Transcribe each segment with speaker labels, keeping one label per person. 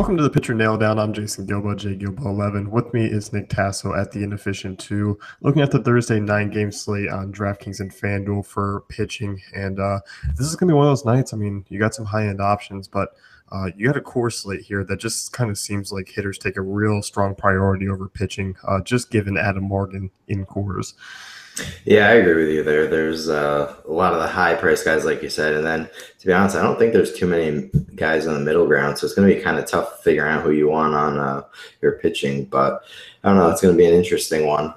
Speaker 1: Welcome to the Pitcher Nail Down. I'm Jason Gilbo, J Gilbo 11. With me is Nick Tasso at the Inefficient 2, looking at the Thursday 9-game slate on DraftKings and FanDuel for pitching. And this is going to be one of those nights. I mean, you got some high-end options, but you got a core slate here that just kind of seems like hitters take a real strong priority over pitching, just given Adam Morgan in cores.
Speaker 2: Yeah, I agree with you there. There's a lot of the high price guys, like you said. And then, to be honest, I don't think there's too many guys on the middle ground. So it's going to be kind of tough figuring out who you want on your pitching. But I don't know. It's going to be an interesting one.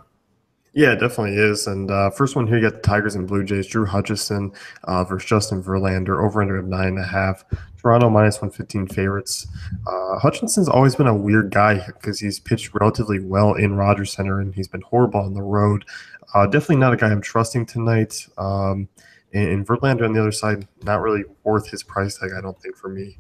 Speaker 1: Yeah, it definitely is. And first one here, you got the Tigers and Blue Jays. Drew Hutchison versus Justin Verlander, over under of 9.5. Toronto minus 115 favorites. Hutchinson's always been a weird guy because he's pitched relatively well in Rogers Center and he's been horrible on the road. Definitely not a guy I'm trusting tonight. And Verlander on the other side, not really worth his price tag, I don't think, for me.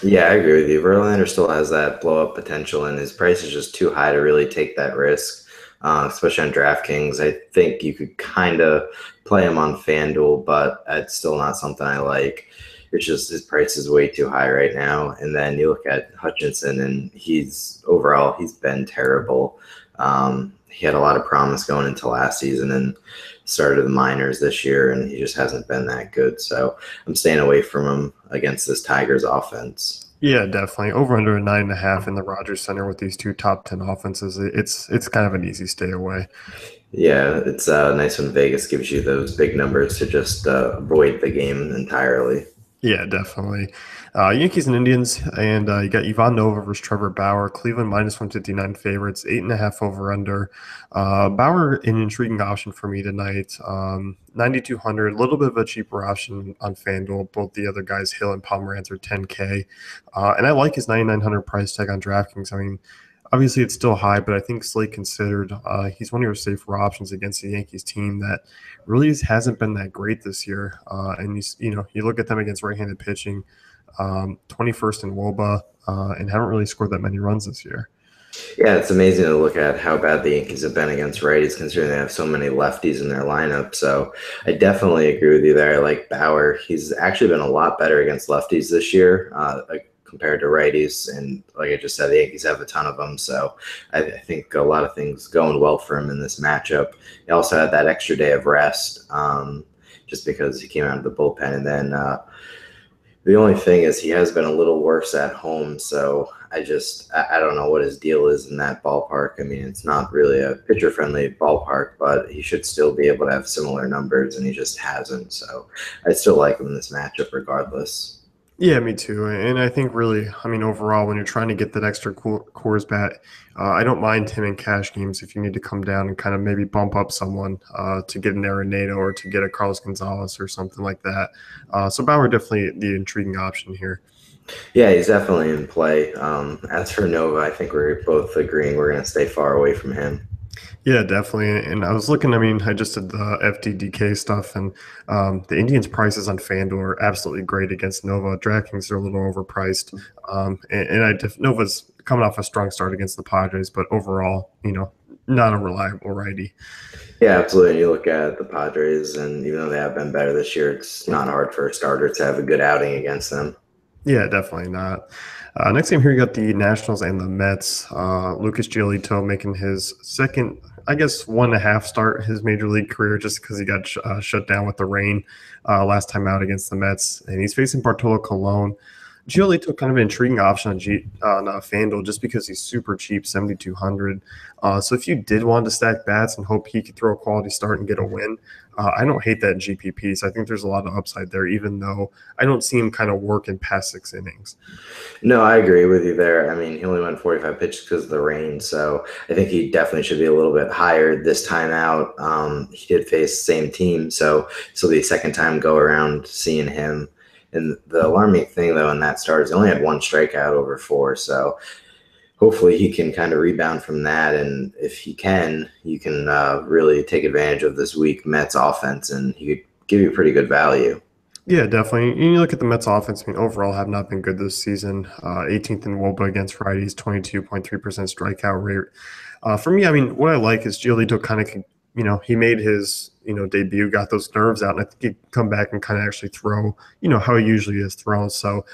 Speaker 2: Yeah, I agree with you. Verlander still has that blow up potential, and his price is just too high to really take that risk. Especially on DraftKings. I think you could kind of play him on FanDuel, but it's still not something I like. It's just his price is way too high right now. And then you look at Hutchinson, and he's been terrible. He had a lot of promise going into last season and started the minors this year, and he just hasn't been that good. So I'm staying away from him against this Tigers offense.
Speaker 1: Yeah, definitely. Over under a 9.5 in the Rogers Center with these two top 10 offenses. It's kind of an easy stay away.
Speaker 2: Yeah, it's nice when Vegas gives you those big numbers to just avoid the game entirely.
Speaker 1: Yeah, definitely. Yankees and Indians, and you got Ivan Nova versus Trevor Bauer. Cleveland minus 159 favorites, 8.5 over under. Bauer, an intriguing option for me tonight. 9,200, a little bit of a cheaper option on FanDuel. Both the other guys, Hill and Pomeranz, are 10K. And I like his 9,900 price tag on DraftKings. I mean, obviously it's still high, but I think slate considered, he's one of your safer options against the Yankees team that really hasn't been that great this year. And you look at them against right-handed pitching, 21st in WOBA, and haven't really scored that many runs this year.
Speaker 2: Yeah, it's amazing to look at how bad the Yankees have been against righties, considering they have so many lefties in their lineup. So I definitely agree with you there. I like Bauer. He's actually been a lot better against lefties this year compared to righties. And like I just said, the Yankees have a ton of them. So I think a lot of things going well for him in this matchup. He also had that extra day of rest just because he came out of the bullpen. And then the only thing is he has been a little worse at home. So I don't know what his deal is in that ballpark. I mean, it's not really a pitcher-friendly ballpark, but he should still be able to have similar numbers, and he just hasn't. So I still like him in this matchup regardless.
Speaker 1: Yeah, me too. And I think really, I mean, overall, when you're trying to get that extra cores bat, I don't mind him in cash games if you need to come down and kind of maybe bump up someone to get an Arenado or to get a Carlos Gonzalez or something like that. So Bauer definitely the intriguing option here.
Speaker 2: Yeah, he's definitely in play. As for Nova, I think we're both agreeing we're going to stay far away from him.
Speaker 1: Yeah, definitely. And I was looking, I mean, I just did the FTDK stuff, and the Indians' prices on FanDuel are absolutely great against Nova. DraftKings are a little overpriced. Nova's coming off a strong start against the Padres, but overall, not a reliable righty.
Speaker 2: Yeah, absolutely. And you look at the Padres, and even though they have been better this year, it's not hard for a starter to have a good outing against them.
Speaker 1: Yeah, definitely not. Next game here, you got the Nationals and the Mets. Lucas Giolito making his second, I guess, 1.5 start his major league career just because he got shut down with the rain last time out against the Mets. And he's facing Bartolo Colon. Giolito kind of an intriguing option on FanDuel just because he's super cheap, 7,200. So if you did want to stack bats and hope he could throw a quality start and get a win, I don't hate that in GPP. So I think there's a lot of upside there, even though I don't see him kind of work in past 6 innings.
Speaker 2: No, I agree with you there. I mean, he only went 45 pitches because of the rain, so I think he definitely should be a little bit higher this time out. He did face the same team, so this will be the second time go around seeing him. And the alarming thing, though, in that start is he only had 1 strikeout over 4, so hopefully he can kind of rebound from that. And if he can, you can really take advantage of this weak Mets offense, and he could give you pretty good value.
Speaker 1: Yeah, definitely. And you look at the Mets offense, I mean, overall have not been good this season. 18th in WOBA against righties, 22.3% strikeout rate. For me, I mean, what I like is Giolito kind of, he made his, debut, got those nerves out, and I think he'd come back and kind of actually throw, how he usually is thrown. So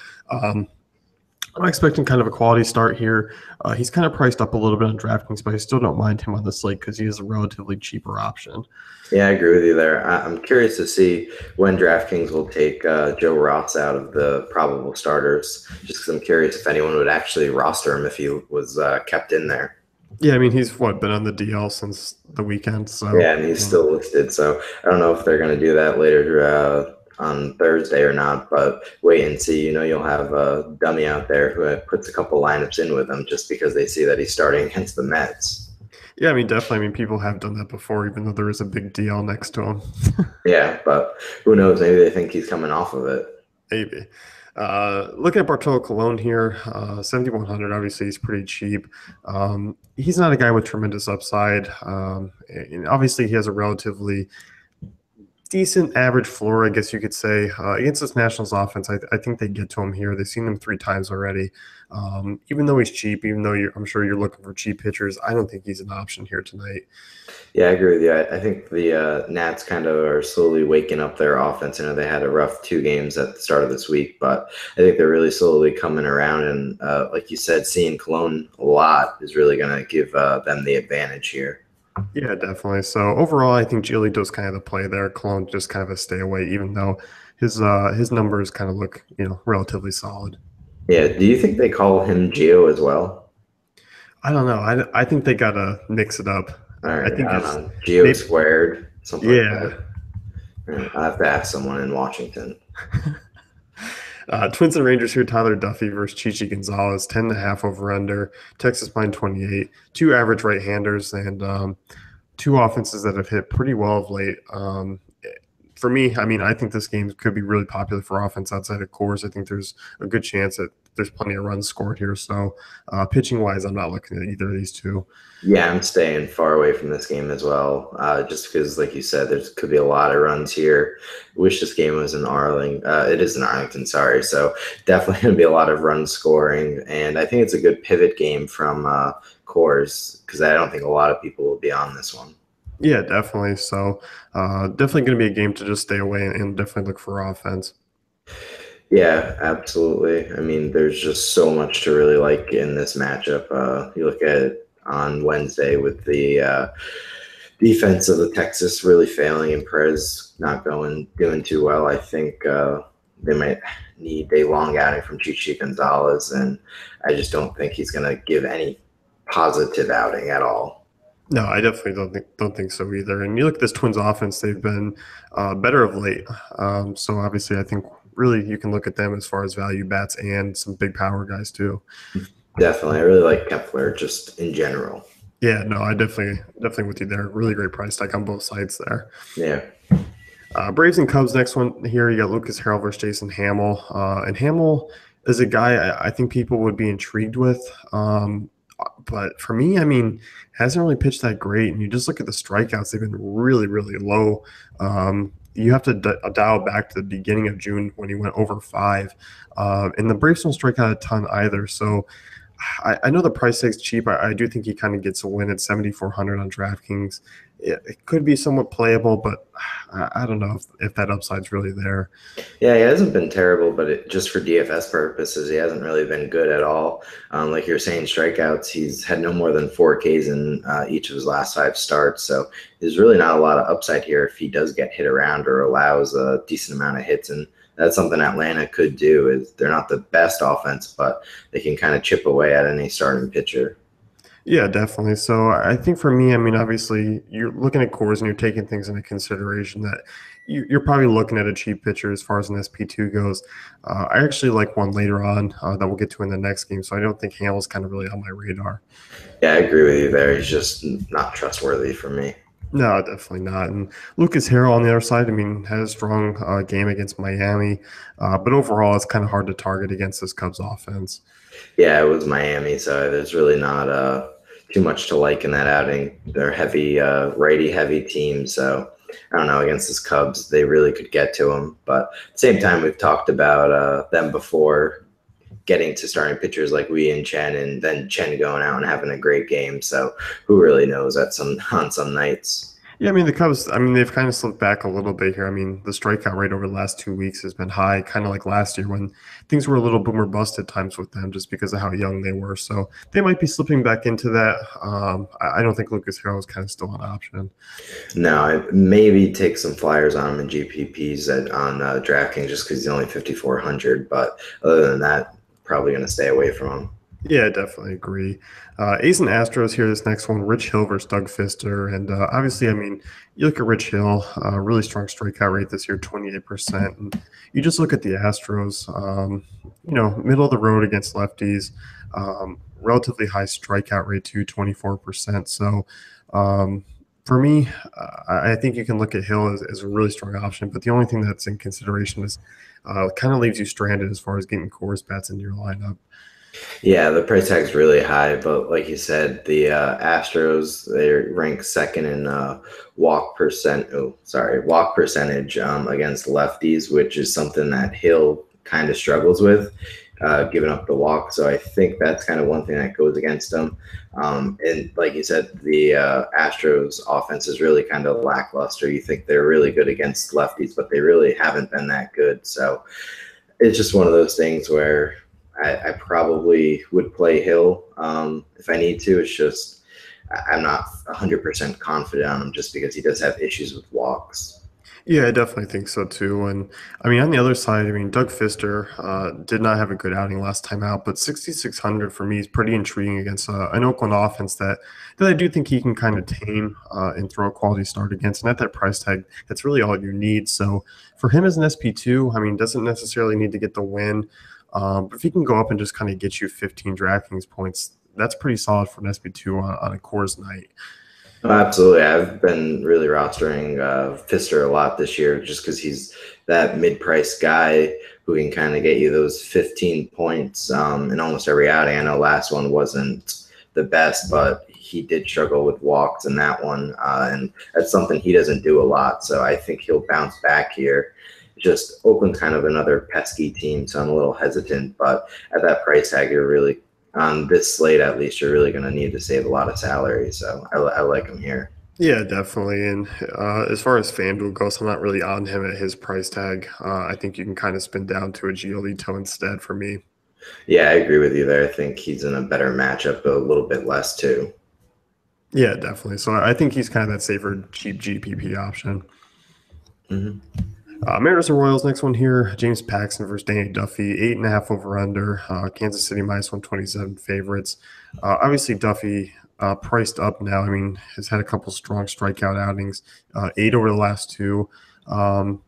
Speaker 1: I'm expecting kind of a quality start here. He's kind of priced up a little bit on DraftKings, but I still don't mind him on the slate because he is a relatively cheaper option.
Speaker 2: Yeah, I agree with you there. I'm curious to see when DraftKings will take Joe Ross out of the probable starters, just because I'm curious if anyone would actually roster him if he was kept in there.
Speaker 1: Yeah, I mean he's been on the DL since the weekend, so
Speaker 2: Yeah, and he's still listed, so I don't know if they're going to do that later on Thursday or not. But wait and see. You'll have a dummy out there who puts a couple lineups in with him just because they see that he's starting against the Mets.
Speaker 1: yeah, I mean definitely. I mean people have done that before, even though there is a big DL next to him.
Speaker 2: Yeah, but who knows? Maybe they think he's coming off of it.
Speaker 1: Maybe. Looking at Bartolo Colon here, 7,100. Obviously, he's pretty cheap. He's not a guy with tremendous upside. And obviously, he has a relatively decent average floor, I guess you could say. Against this Nationals offense, I think they get to him here. They've seen him 3 times already. Even though he's cheap, even though I'm sure you're looking for cheap pitchers, I don't think he's an option here tonight.
Speaker 2: Yeah, I agree with you. I think the Nats kind of are slowly waking up their offense. I know they had a rough 2 games at the start of this week, but I think they're really slowly coming around. And like you said, seeing Cologne a lot is really going to give them the advantage here.
Speaker 1: Yeah, definitely. So overall, I think Giolito's kind of the play there. Cologne just kind of a stay away, even though his numbers kind of look relatively solid.
Speaker 2: Yeah, do you think they call him Geo as well?
Speaker 1: I don't know. I think they gotta mix it up.
Speaker 2: All
Speaker 1: I
Speaker 2: right,
Speaker 1: think
Speaker 2: I don't
Speaker 1: it's
Speaker 2: know. Geo
Speaker 1: maybe
Speaker 2: squared, something like
Speaker 1: yeah.
Speaker 2: that. All right, I have to ask someone in Washington.
Speaker 1: Twins and Rangers here. Tyler Duffy versus Chichi Gonzalez. 10.5 over under. Texas line 28. Two average right handers and two offenses that have hit pretty well of late. For me, I mean, I think this game could be really popular for offense outside of Coors. I think there's a good chance that there's plenty of runs scored here. So, pitching wise, I'm not looking at either of these two.
Speaker 2: Yeah, I'm staying far away from this game as well, just because, like you said, there could be a lot of runs here. Wish this game was in Arlington. It is in Arlington, sorry. So definitely going to be a lot of run scoring, and I think it's a good pivot game from Coors because I don't think a lot of people will be on this one.
Speaker 1: Yeah, definitely. So, definitely going to be a game to just stay away and definitely look for offense.
Speaker 2: Yeah, absolutely. I mean, there's just so much to really like in this matchup. You look at it on Wednesday with the defense of the Texas really failing and Perez not doing too well. I think they might need a long outing from Chichi Gonzalez, and I just don't think he's going to give any positive outing at all.
Speaker 1: No, I definitely don't think so either. And you look at this Twins offense; they've been better of late. So obviously, I think really you can look at them as far as value bats and some big power guys too.
Speaker 2: Definitely, I really like Kepler just in general.
Speaker 1: Yeah, no, I definitely with you there. Really great price tag on both sides there.
Speaker 2: Yeah,
Speaker 1: Braves and Cubs next one here. You got Lucas Harrell versus Jason Hamill, and Hamill is a guy I think people would be intrigued with. But for me, I mean, hasn't really pitched that great. And you just look at the strikeouts; they've been really, really low. You have to dial back to the beginning of June when he went over 5, and the Braves don't strike out a ton either. So I know the price tag's cheap. I do think he kind of gets a win at 7,400 on DraftKings. It could be somewhat playable, but I don't know if that upside's really there.
Speaker 2: yeah, he hasn't been terrible, but just for DFS purposes, he hasn't really been good at all. Like you're saying, strikeouts, he's had no more than 4 Ks in each of his last 5 starts. So there's really not a lot of upside here if he does get hit around or allows a decent amount of hits. And that's something Atlanta could do. Is they're not the best offense, but they can kind of chip away at any starting pitcher.
Speaker 1: Yeah, definitely. So I think for me, I mean, obviously, you're looking at cores and you're taking things into consideration that you're probably looking at a cheap pitcher as far as an SP2 goes. I actually like one later on that we'll get to in the next game. So I don't think Hamill's kind of really on my radar.
Speaker 2: Yeah, I agree with you there. He's just not trustworthy for me.
Speaker 1: No, definitely not. And Lucas Harrell on the other side, I mean, had a strong game against Miami, but overall, it's kind of hard to target against this Cubs offense.
Speaker 2: Yeah, it was Miami, so there's really not too much to like in that outing. They're heavy, righty heavy team, so I don't know. Against this Cubs, they really could get to them. But at the same time, we've talked about them before getting to starting pitchers like we and Chen, and then Chen going out and having a great game. So who really knows on some nights?
Speaker 1: Yeah, I mean the Cubs. I mean they've kind of slipped back a little bit here. I mean the strikeout rate over the last 2 weeks has been high, kind of like last year when things were a little boomer bust at times with them, just because of how young they were. So they might be slipping back into that. I don't think Lucas Harrell is kind of still an option.
Speaker 2: No, I maybe take some flyers on him in GPPs on DraftKings just because he's only 5,400. But other than that, probably going to stay away from him.
Speaker 1: Yeah, I definitely agree. Ace and Astros here. This next one, Rich Hill versus Doug Fister, and obviously, I mean, you look at Rich Hill, really strong strikeout rate this year, 28%. And you just look at the Astros, middle of the road against lefties, relatively high strikeout rate too, 24%. So, for me, I think you can look at Hill as a really strong option, but the only thing that's in consideration is kind of leaves you stranded as far as getting Coors bats into your lineup.
Speaker 2: Yeah, the price tag's really high, but like you said, the Astros they rank second in walk percentage against lefties, which is something that Hill kind of struggles with, giving up the walk. So I think that's kind of one thing that goes against him. And like you said, the Astros offense is really kind of lackluster. You think they're really good against lefties, but they really haven't been that good. So it's just one of those things where I probably would play Hill if I need to. It's just I'm not 100% confident on him just because he does have issues with walks.
Speaker 1: Yeah, I definitely think so too. And I mean, on the other side, I mean, Doug Fister did not have a good outing last time out, but 6,600 for me is pretty intriguing against an Oakland offense that I do think he can kind of tame and throw a quality start against. And at that price tag, that's really all you need. So for him as an SP2, I mean, doesn't necessarily need to get the win. But if he can go up and just kind of get you 15 DraftKings points, that's pretty solid for an SP2 on a Coors night.
Speaker 2: Oh, absolutely. I've been really rostering Fister a lot this year just because he's that mid-price guy who can kind of get you those 15 points in almost every outing. I know last one wasn't the best, but he did struggle with walks in that one. And that's something he doesn't do a lot. So I think he'll bounce back here. Just Oakland's kind of another pesky team, so I'm a little hesitant. But at that price tag, you're really on this slate at least you're really going to need to save a lot of salary. So I like him here.
Speaker 1: Yeah, definitely. And as far as FanDuel goes, I'm not really on him at his price tag. I think you can kind of spin down to a Giolito instead for me.
Speaker 2: Yeah, I agree with you there. I think he's in a better matchup, but a little bit less too.
Speaker 1: Yeah, definitely. So I think he's kind of that safer, cheap GPP option.
Speaker 2: Mm-hmm.
Speaker 1: Mariners and Royals, next one here. James Paxton versus Danny Duffy, 8.5 over under. Kansas City minus 127 favorites. Obviously, Duffy priced up now. I mean, has had a couple strong strikeout outings, 8 over the last two. Um,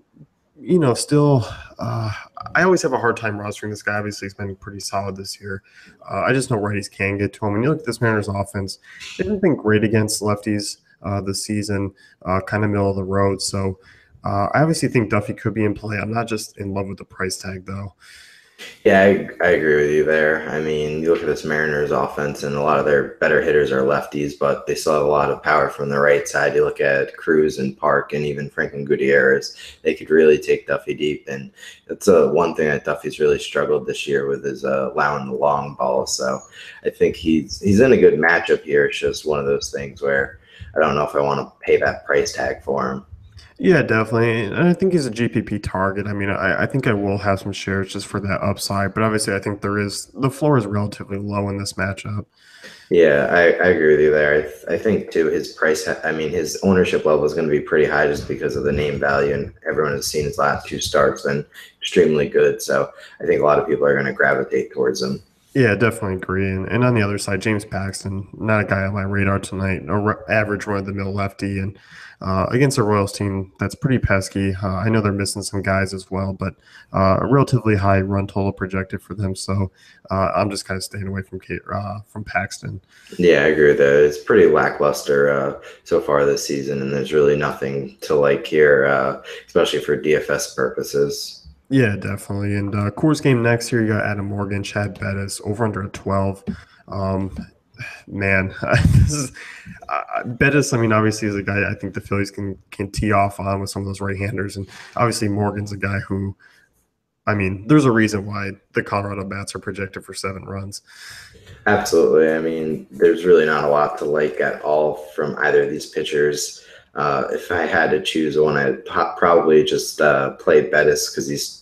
Speaker 1: still, I always have a hard time rostering this guy. Obviously, he's been pretty solid this year. I just know righties can get to him. And you look at this Mariners offense, they haven't been great against lefties this season, kind of middle of the road. So I obviously think Duffy could be in play. I'm not just in love with the price tag, though.
Speaker 2: Yeah, I agree with you there. I mean, you look at this Mariners offense, and a lot of their better hitters are lefties, but they still have a lot of power from the right side. You look at Cruz and Park, and even Franklin Gutierrez; they could really take Duffy deep, and that's one thing that Duffy's really struggled this year with is allowing the long ball. So I think he's in a good matchup here. It's just one of those things where I don't know if I want to pay that price tag for him.
Speaker 1: Yeah, definitely. And I think he's a GPP target. I mean, I think I will have some shares just for that upside, but obviously, I think the floor is relatively low in this matchup.
Speaker 2: Yeah, I agree with you there. I think too his price. I mean, his ownership level is going to be pretty high just because of the name value, and everyone has seen his last two starts been extremely good. So I think a lot of people are going to gravitate towards him.
Speaker 1: Yeah, definitely agree. And on the other side, James Paxton, not a guy on my radar tonight, average run of the mill lefty. And against a Royals team that's pretty pesky. I know they're missing some guys as well, but a relatively high run total projected for them. So I'm just kind of staying away from Paxton.
Speaker 2: Yeah, I agree with that. It's pretty lackluster so far this season, and there's really nothing to like here, especially for DFS purposes.
Speaker 1: Yeah, definitely. And Coors game next year, you got Adam Morgan, Chad Bettis, over under a 12. Um, man, this is Bettis. I mean, obviously, is a guy I think the Phillies can tee off on with some of those right-handers, and obviously Morgan's a guy who, I mean, there's a reason why the Colorado bats are projected for 7 runs.
Speaker 2: Absolutely. I mean, there's really not a lot to like at all from either of these pitchers. If I had to choose one, I'd probably just play Bettis because he's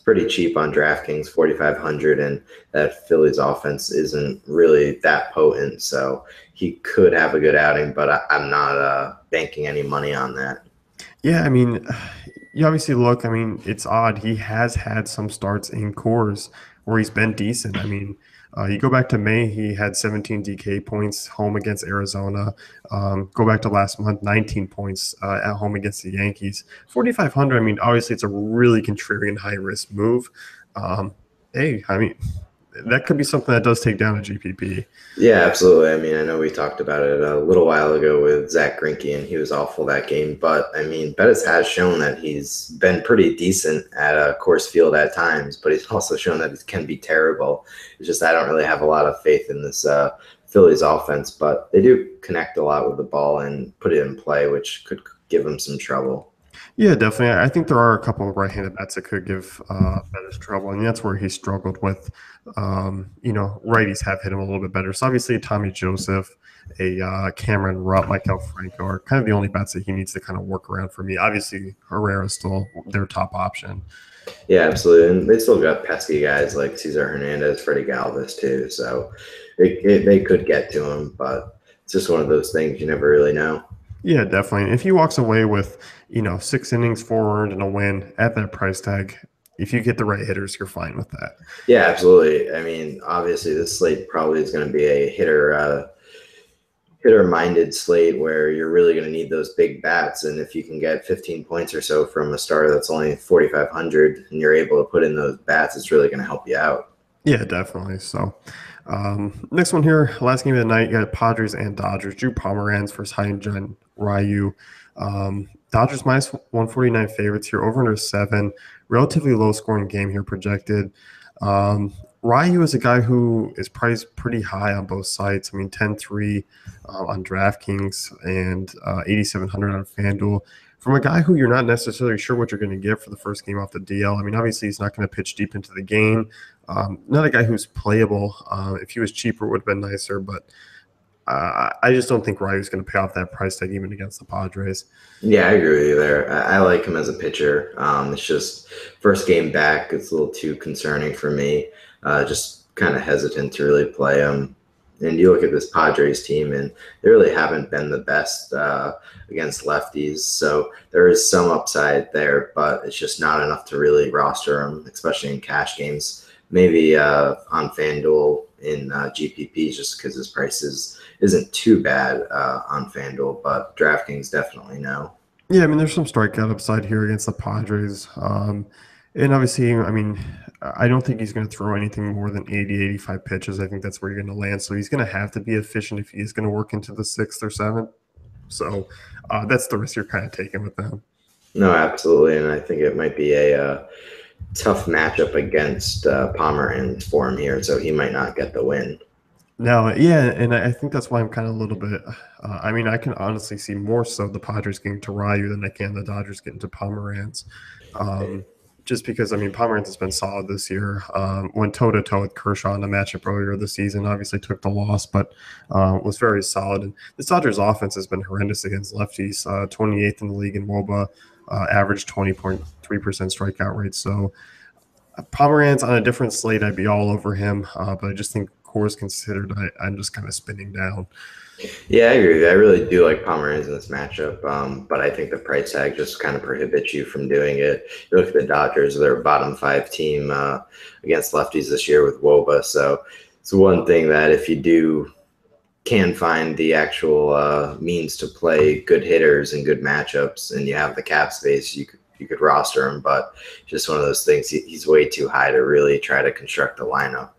Speaker 2: pretty cheap on DraftKings, 4,500, and that Phillies offense isn't really that potent, so he could have a good outing, but I'm not banking any money on that.
Speaker 1: Yeah, I mean, you obviously look, I mean, it's odd. He has had some starts in cores where he's been decent. I mean, you go back to May, he had 17 DK points home against Arizona. Go back to last month, 19 points at home against the Yankees. 4,500, I mean, obviously it's a really contrarian high risk move. Um, hey, I mean, that could be something that does take down a GPP.
Speaker 2: Yeah, absolutely. I mean, I know we talked about it a little while ago with Zach Greinke, and he was awful that game. But I mean, Bettis has shown that he's been pretty decent at a course field at times, but he's also shown that he can be terrible. It's just I don't really have a lot of faith in this Phillies offense, but they do connect a lot with the ball and put it in play, which could give them some trouble.
Speaker 1: Yeah, definitely. I think there are a couple of right-handed bats that could give Bettis trouble, and that's where he struggled with. Righties have hit him a little bit better. So obviously, Tommy Joseph, a Cameron Rupp, Michael Franco are kind of the only bats that he needs to kind of work around for me. Obviously, Herrera's still their top option.
Speaker 2: Yeah, absolutely. And they still got pesky guys like Cesar Hernandez, Freddie Galvis, too. So they could get to him, but it's just one of those things you never really know.
Speaker 1: Yeah, definitely. If he walks away with 6 innings, 4 earned, and a win at that price tag, if you get the right hitters, you're fine with that.
Speaker 2: Yeah, absolutely. I mean, obviously, this slate probably is going to be a hitter minded slate where you're really going to need those big bats. And if you can get 15 points or so from a starter that's only 4,500 and you're able to put in those bats, it's really going to help you out.
Speaker 1: Yeah, definitely. So, next one here, last game of the night, you got Padres and Dodgers. Drew Pomeranz versus Hyun-Jin Ryu. Dodgers minus 149 favorites here, over under 7. Relatively low scoring game here projected. Ryu is a guy who is priced pretty high on both sites. I mean, 10-3 on DraftKings and 8,700 on FanDuel. From a guy who you're not necessarily sure what you're going to get for the first game off the DL. I mean, obviously, he's not going to pitch deep into the game. Not a guy who's playable. If he was cheaper, it would have been nicer, but I just don't think Ryu's going to pay off that price tag even against the Padres.
Speaker 2: Yeah, I agree with you there. I like him as a pitcher. It's just first game back, it's a little too concerning for me. Just kind of hesitant to really play him. And you look at this Padres team, and they really haven't been the best against lefties. So there is some upside there, but it's just not enough to really roster him, especially in cash games. Maybe on FanDuel in GPPs, just because his price isn't too bad on FanDuel, but DraftKings definitely no.
Speaker 1: Yeah, I mean, there's some strikeout upside here against the Padres. And obviously, I mean, I don't think he's going to throw anything more than 80, 85 pitches. I think that's where you're going to land. So he's going to have to be efficient if he's going to work into the 6th or 7th. So that's the risk you're kind of taking with them.
Speaker 2: No, absolutely, and I think it might be a tough matchup against Pomeranz for him here, so he might not get the win.
Speaker 1: No, yeah, and I think that's why I'm kind of a little bit. I mean, I can honestly see more so the Padres getting to Ryu than I can the Dodgers getting to Pomeranz. Just because, I mean, Pomeranz has been solid this year. Went toe to toe with Kershaw in the matchup earlier this season. Obviously, took the loss, but was very solid. And the Dodgers' offense has been horrendous against lefties. 28th in the league in WOBA, average 20.3% strikeout rate. So Pomeranz on a different slate, I'd be all over him. But I just think cores considered, I'm just kind of spinning down.
Speaker 2: Yeah, I agree with you. I really do like Pomeranz in this matchup, but I think the price tag just kind of prohibits you from doing it. You look at the Dodgers; they're a bottom 5 team against lefties this year with WOBA. So it's one thing that if you can find the actual means to play good hitters and good matchups, and you have the cap space, you could roster him. But just one of those things. He's way too high to really try to construct a lineup.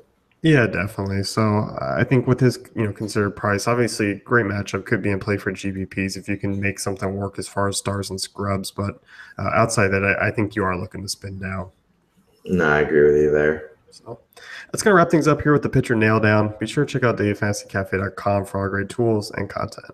Speaker 1: Yeah, definitely. So I think with his considered price, obviously great matchup could be in play for GBPs if you can make something work as far as stars and scrubs. But outside that, I think you are looking to spin down.
Speaker 2: No, I agree with you there.
Speaker 1: So that's going to wrap things up here with the pitcher nail down. Be sure to check out dailyfantasycafe.com for all great tools and content.